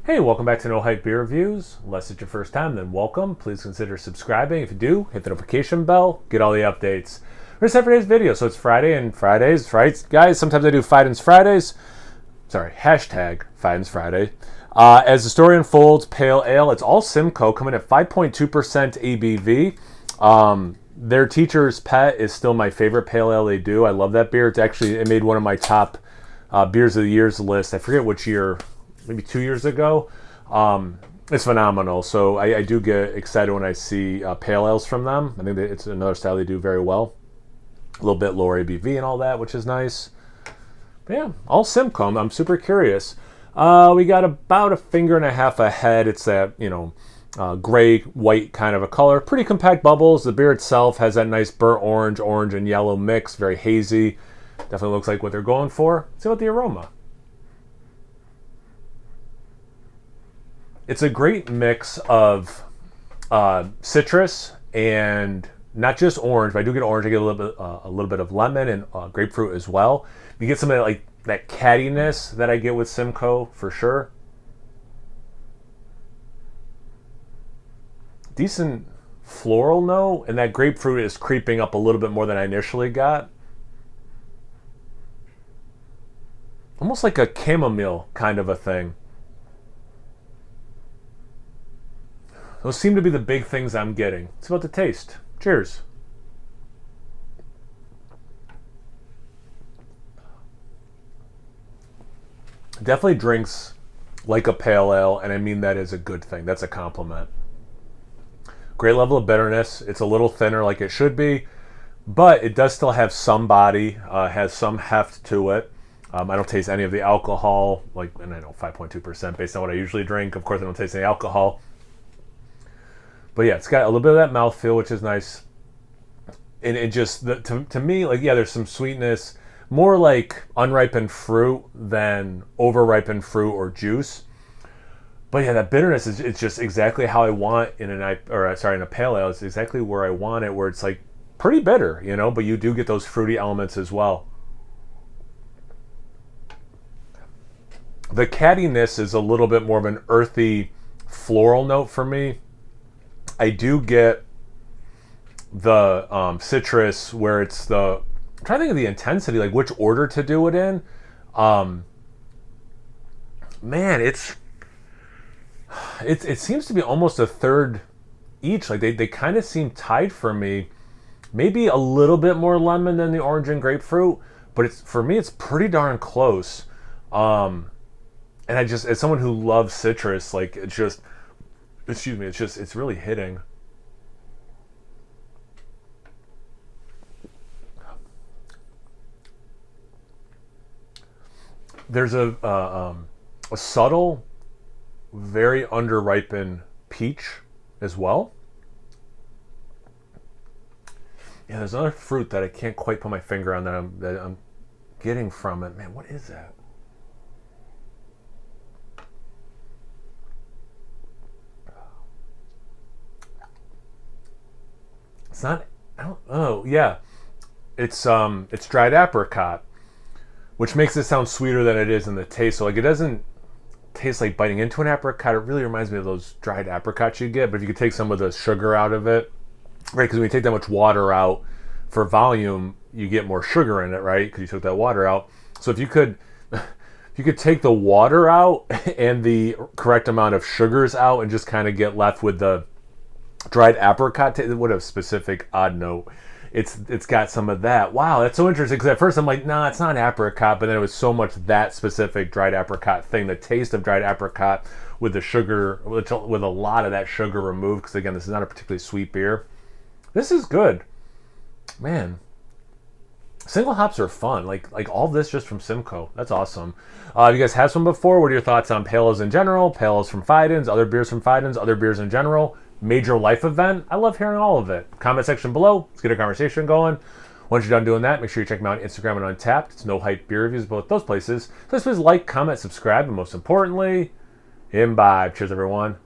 Hey, welcome back to No Hype Beer Reviews. Unless it's your first time, then welcome. Please consider subscribing. If you do, hit the notification bell, get all the updates. We're set for today's video, so it's Friday, and Fridays, right? Guys, sometimes I do Fidens Fridays. Sorry, hashtag Fidens Friday. As the story unfolds, Pale Ale, it's all Simcoe, coming at 5.2% ABV. Their Teacher's Pet is still my favorite Pale Ale they do. I love that beer. It made one of my top beers of the year's list. I forget which year. Maybe 2 years ago. It's phenomenal. So I do get excited when I see pale ales from them. I think that it's another style they do very well. A little bit lower ABV and all that, which is nice. But yeah, all Simcoe. I'm super curious. We got about a finger and a half ahead. It's that, gray, white kind of a color. Pretty compact bubbles. The beer itself has that nice burnt orange, and yellow mix. Very hazy. Definitely looks like what they're going for. Let's see about the aroma. It's a great mix of citrus and not just orange, but I do get orange. I get a little bit of lemon and grapefruit as well. You get some of that cattiness that I get with Simcoe for sure. Decent floral note, and that grapefruit is creeping up a little bit more than I initially got. Almost like a chamomile kind of a thing. Those seem to be the big things I'm getting. It's about the taste. Cheers. Definitely drinks like a pale ale, and I mean that as a good thing. That's a compliment. Great level of bitterness. It's a little thinner like it should be, but it does still have some body, has some heft to it. I don't taste any of the alcohol, and I know 5.2% based on what I usually drink. Of course, I don't taste any alcohol. But yeah, it's got a little bit of that mouthfeel, which is nice. And it just, to me, there's some sweetness, more like unripened fruit than overripened fruit or juice. But yeah, that bitterness it's just exactly how I want in a pale ale. It's exactly where I want it, where it's like pretty bitter, but you do get those fruity elements as well. The cattiness is a little bit more of an earthy floral note for me. I do get the citrus where it's I'm trying to think of the intensity, like which order to do it in. Man, it seems to be almost a third each. Like they kind of seem tied for me. Maybe a little bit more lemon than the orange and grapefruit, but for me it's pretty darn close. And I just, as someone who loves citrus, it's really hitting. There's a subtle, very underripened peach as well. Yeah, there's another fruit that I can't quite put my finger on that I'm getting from it. Man, what is that? It's not. Oh yeah, it's dried apricot, which makes it sound sweeter than it is in the taste. So it doesn't taste like biting into an apricot. It really reminds me of those dried apricots you get. But if you could take some of the sugar out of it, right? Because when you take that much water out for volume, you get more sugar in it, right? Because you took that water out. So if you could take the water out and the correct amount of sugars out, and just kind of get left with the dried apricot, what a specific odd note. It's got some of that. Wow, that's so interesting, because at first I'm like, nah, it's not apricot, but then it was so much that specific dried apricot thing, the taste of dried apricot with the sugar, with a lot of that sugar removed, because again, this is not a particularly sweet beer. This is good. Man, single hops are fun. Like all this just from Simcoe. That's awesome. If you guys have some before, what are your thoughts on pale ales in general, pale ales from Fidens, other beers from Fidens, other beers in general? Major life event? I love hearing all of it. Comment section below. Let's get a conversation going. Once you're done doing that, make sure you check me out on Instagram and Untappd. It's No Hype Beer Reviews, both those places. So please like, comment, subscribe, and most importantly, imbibe. Cheers, everyone.